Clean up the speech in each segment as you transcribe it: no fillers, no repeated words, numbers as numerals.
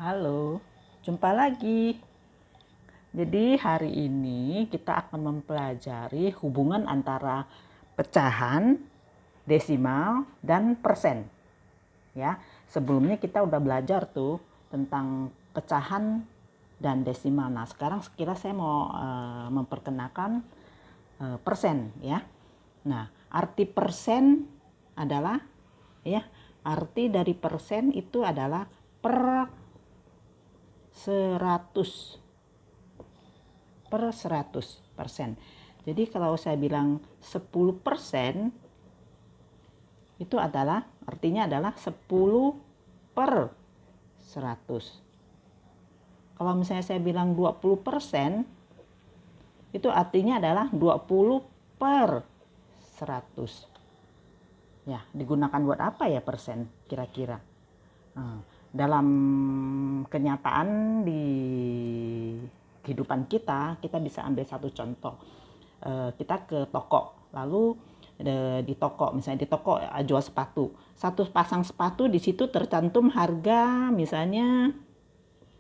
Halo, jumpa lagi. Jadi hari ini kita akan mempelajari hubungan antara pecahan, desimal, dan persen. Ya, sebelumnya kita udah belajar tuh tentang pecahan dan desimal. Nah, sekarang sekira saya mau memperkenalkan persen ya. Nah, arti persen adalah ya, arti dari persen itu adalah per 100%. Jadi kalau saya bilang 10% itu adalah artinya adalah 10 per 100. Kalau misalnya saya bilang 20% itu artinya adalah 20 per 100. Ya, digunakan buat apa ya persen kira-kira? Dalam kenyataan di kehidupan kita bisa ambil satu contoh. Kita ke toko, lalu di toko, misalnya di toko jual sepatu. Satu pasang sepatu di situ tercantum harga misalnya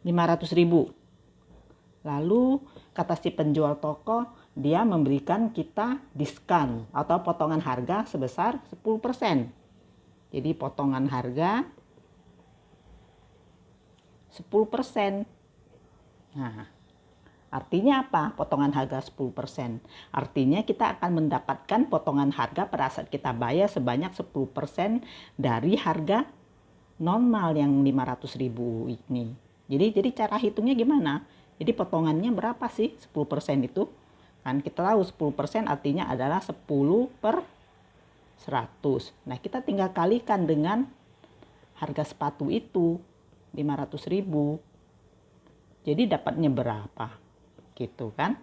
500.000. Lalu kata si penjual toko, dia memberikan kita diskon atau potongan harga sebesar 10%. Jadi potongan harga 10%. Nah, artinya apa? Potongan harga 10%. Artinya kita akan mendapatkan potongan harga pada saat kita bayar sebanyak 10% dari harga normal yang 500.000 ini. Jadi cara hitungnya gimana? Jadi potongannya berapa sih 10% itu? Kan kita tahu 10% artinya adalah 10 per 100. Nah, kita tinggal kalikan dengan harga sepatu itu 500.000. Jadi dapatnya berapa? Gitu kan?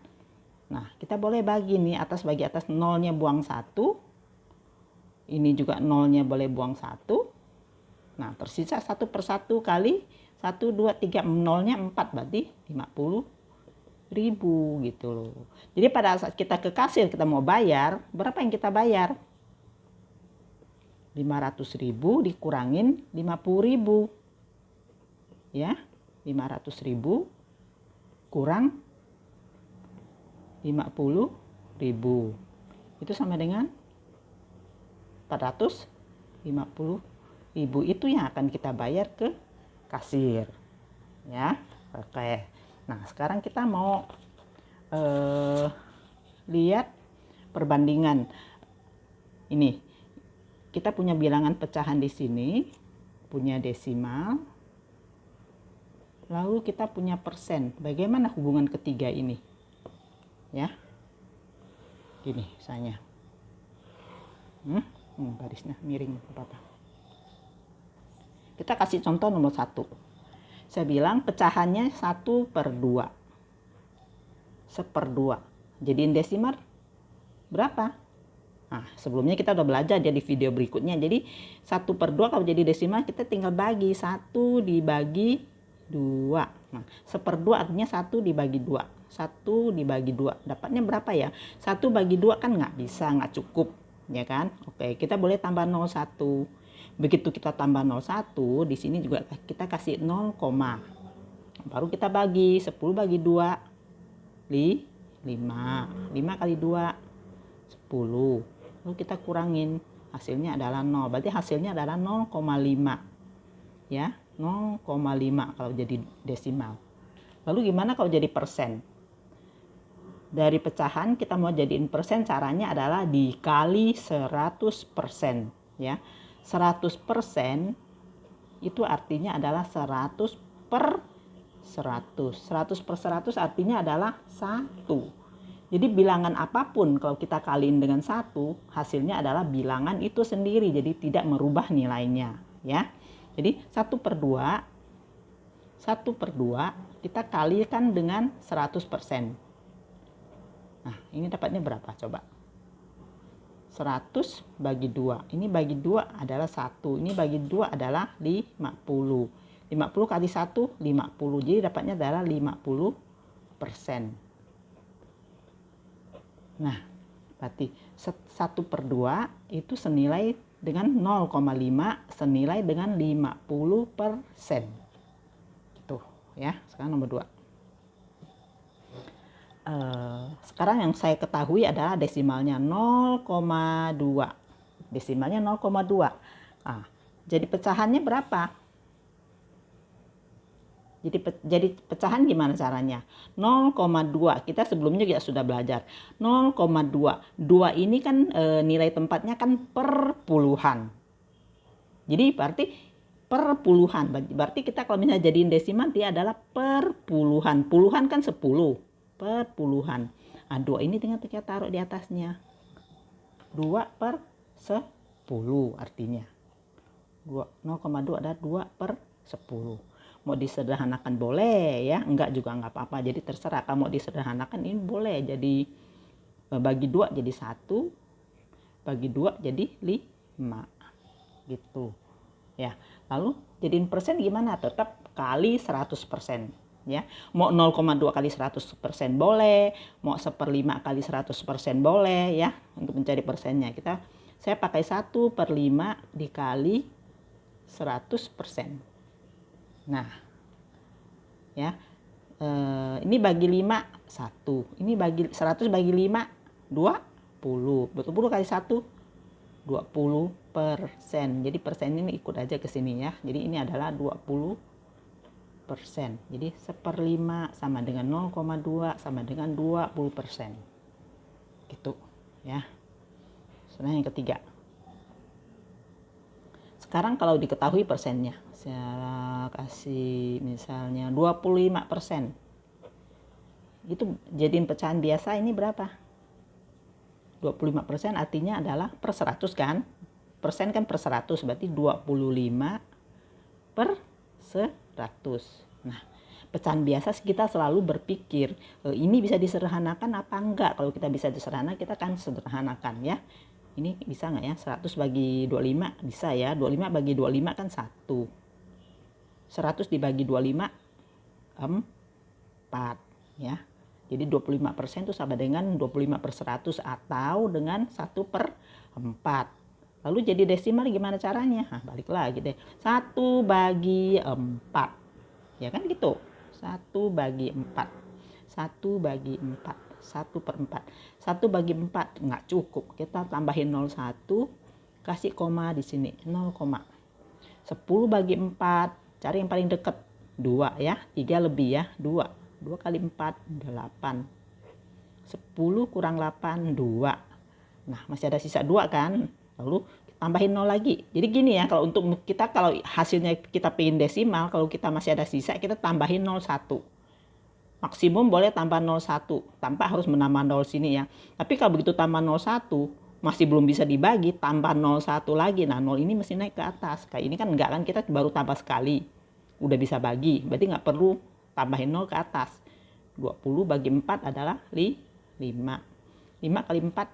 Nah, kita boleh bagi nih, atas bagi atas, nolnya buang 1. Ini juga nolnya boleh buang 1. Nah, tersisa 1 per 1 kali 1, 2, 3, nolnya 4, berarti 50.000 gitu loh. Jadi pada saat kita ke kasir, kita mau bayar, berapa yang kita bayar? 500.000 dikurangin 50.000. Ya, 500.000 kurang 50.000 itu sama dengan 450.000. Itu yang akan kita bayar ke kasir ya. Oke, nah sekarang kita mau lihat perbandingan. Ini kita punya bilangan pecahan di sini, punya desimal, lalu kita punya persen. Bagaimana hubungan ketiga ini? Ya, gini misalnya. Garisnya miring apa-apa. Kita kasih contoh nomor 1. Saya bilang pecahannya 1/2. 1/2. Jadiin desimal berapa? Nah, sebelumnya kita udah belajar jadi video berikutnya. Jadi 1/2 kalau jadi desimal kita tinggal bagi 1 dibagi 2. Nah, 1/2 artinya 1 dibagi 2. 1 dibagi 2. Dapatnya berapa ya? 1 bagi 2 kan nggak bisa, nggak cukup. Ya kan? Oke, kita boleh tambah 0,1. Begitu kita tambah 0,1, di sini juga kita kasih 0, baru kita bagi 10 bagi 2, 5. 5 kali 2, 10. Lalu kita kurangin, hasilnya adalah 0. Berarti hasilnya adalah 0,5. Ya, 0,5 kalau jadi desimal. Lalu gimana kalau jadi persen? Dari pecahan kita mau jadiin persen, caranya adalah dikali 100%. Ya, 100% itu artinya adalah 100 per 100. 100 per 100 artinya adalah 1. Jadi bilangan apapun kalau kita kaliin dengan 1, hasilnya adalah bilangan itu sendiri. Jadi tidak merubah nilainya. Ya. Jadi 1/2 kita kalikan dengan 100%. Nah, ini dapatnya berapa coba? 100 bagi 2. Ini bagi 2 adalah 1. Ini bagi 2 adalah 50. 50 kali 1, 50. Jadi dapatnya adalah 50%. Nah, berarti 1/2 itu senilai dengan 0,5 senilai dengan 50%. Gitu. ya. Sekarang nomor 2. Sekarang yang saya ketahui adalah desimalnya 0,2. Desimalnya 0,2. Nah, jadi pecahannya berapa? Jadi pecahan gimana caranya? 0,2. Kita sebelumnya juga sudah belajar. 0,2. 2 ini kan nilai tempatnya kan per puluhan. Jadi berarti per puluhan. Berarti kita kalau misalnya jadiin desimal dia adalah per puluhan. Puluhan kan 10. Per puluhan. Nah, 2 ini tinggal kita taruh di atasnya. 2 per 10 artinya. 0,2 adalah 2 per 10. Mau disederhanakan boleh ya, enggak juga enggak apa-apa. Jadi terserah, kalau mau disederhanakan ini boleh. Jadi bagi 2 jadi 1, bagi 2 jadi 5. Gitu. Ya. Lalu jadiin persen gimana? Tetap kali 100%. Ya, mau 0,2 kali 100% boleh, mau 1/5 kali 100% boleh ya. Untuk mencari persennya saya pakai 1/5 dikali 100%. Nah, ya, ini bagi 5 1, ini bagi 100 bagi 5 20, 20 kali 1 20%. Jadi persen ini ikut aja ke sini ya. Jadi ini adalah 20%. Jadi 1/5 sama dengan 0,2 sama dengan 20%. Gitu ya. Sekarang yang ketiga. Sekarang kalau diketahui persennya, saya kasih misalnya 25%. Itu jadiin pecahan biasa ini berapa? 25% artinya adalah per 100 kan? Persen kan per 100, berarti 25 per 100. Nah, pecahan biasa kita selalu berpikir ini bisa disederhanakan apa enggak. Kalau kita bisa disederhanakan, kita akan sederhanakan ya. Ini bisa nggak ya? 100 bagi 25 bisa ya. 25 bagi 25 kan 1. 100 dibagi 25 4 ya. Jadi 25% itu sama dengan 25 per 100 atau dengan 1/4. Lalu jadi desimal gimana caranya? Nah, balik lagi deh. 1 bagi 4. Ya kan gitu. 1 bagi 4. 1 bagi 4. 1/4. 1 bagi 4 nggak cukup. Kita tambahin 01, kasih koma di sini. 0, 10 bagi 4. Cari yang paling dekat. 2 ya. 3 lebih ya. 2. 2 kali 4 8. 10 kurang 8 2. Nah, masih ada sisa 2 kan? Lalu tambahin 0 lagi. Jadi gini ya, kalau untuk kita kalau hasilnya kita pengen desimal, kalau kita masih ada sisa kita tambahin 01. Maksimum boleh tambah 01 tanpa harus menambah 0 sini ya. Tapi kalau begitu tambah 01 masih belum bisa dibagi, tambah 01 lagi. Nah, 0 ini mesti naik ke atas. Kayak ini kan enggak kan, kita baru tambah sekali. Udah bisa bagi. Berarti nggak perlu tambahin 0 ke atas. 20 bagi 4 adalah 5. 5 kali 4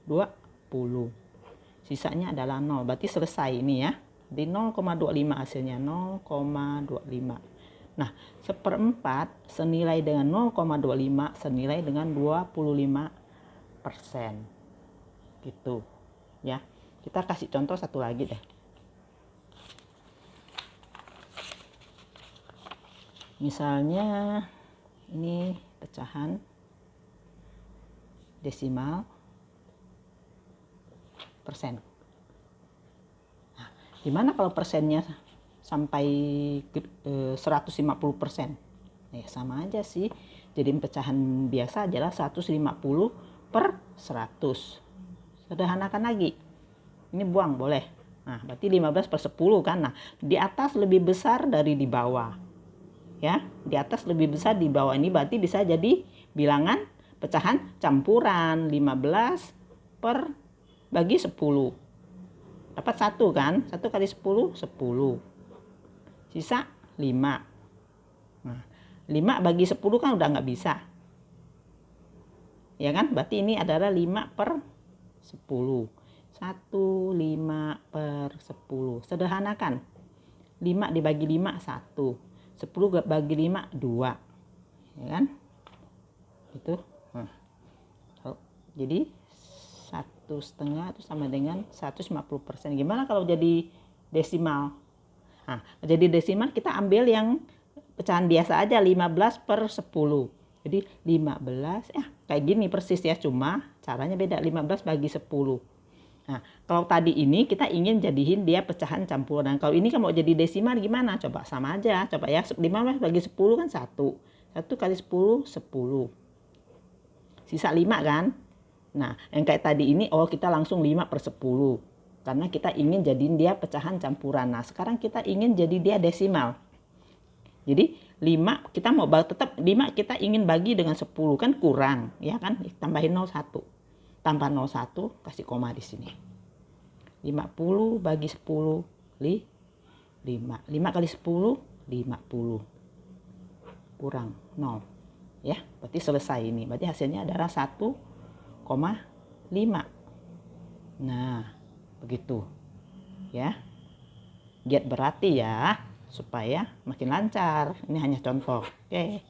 20. Sisanya adalah 0. Berarti selesai ini ya. Di 0,25 hasilnya 0,25. Nah, 1/4 senilai dengan 0,25 senilai dengan 25%. Gitu. Ya. Kita kasih contoh satu lagi deh. Misalnya ini pecahan desimal persen. Nah, gimana kalau persennya sampai 150%? Ya sama aja sih. Jadi pecahan biasa adalah 150 per 100. Sederhanakan lagi. Ini buang boleh. Nah, berarti 15 per 10 kan. Nah, di atas lebih besar dari di bawah. Ya, di atas lebih besar di bawah ini berarti bisa jadi bilangan pecahan campuran 15 per bagi 10. Dapat 1 kan? 1 kali 10 10. Sisa 5. Nah, 5 bagi 10 kan udah nggak bisa. Ya kan? Berarti ini adalah 5 per 10. 1 5 per 10. Sederhanakan. 5 dibagi 5 1. 10 bagi 5 2. Ya kan? Itu. Nah. Jadi 1/2 itu sama dengan 150%. Gimana kalau jadi desimal? Nah, jadi desimal kita ambil yang pecahan biasa aja, 15 per 10. Jadi 15, kayak gini persis ya, cuma caranya beda, 15 bagi 10. Nah, kalau tadi ini kita ingin jadiin dia pecahan campuran. Kalau ini kan mau jadi desimal gimana? Coba sama aja. Coba ya, 15 bagi 10 kan 1. 1 kali 10, 10. Sisa 5 kan? Nah, yang kayak tadi ini, kita langsung 5 per 10. Karena kita ingin jadiin dia pecahan campuran. Nah, sekarang kita ingin jadi dia desimal. Jadi 5 kita mau tetap 5 kita ingin bagi dengan 10 kan kurang, ya kan? Tambahin 01. Tambah 01, kasih koma di sini. 50 bagi 10, 5. 5 kali 10, 50. Kurang 0. Ya, berarti selesai ini. Berarti hasilnya adalah 1,5. Nah, begitu. Ya. Giat berarti ya, supaya makin lancar. Ini hanya contoh. Oke.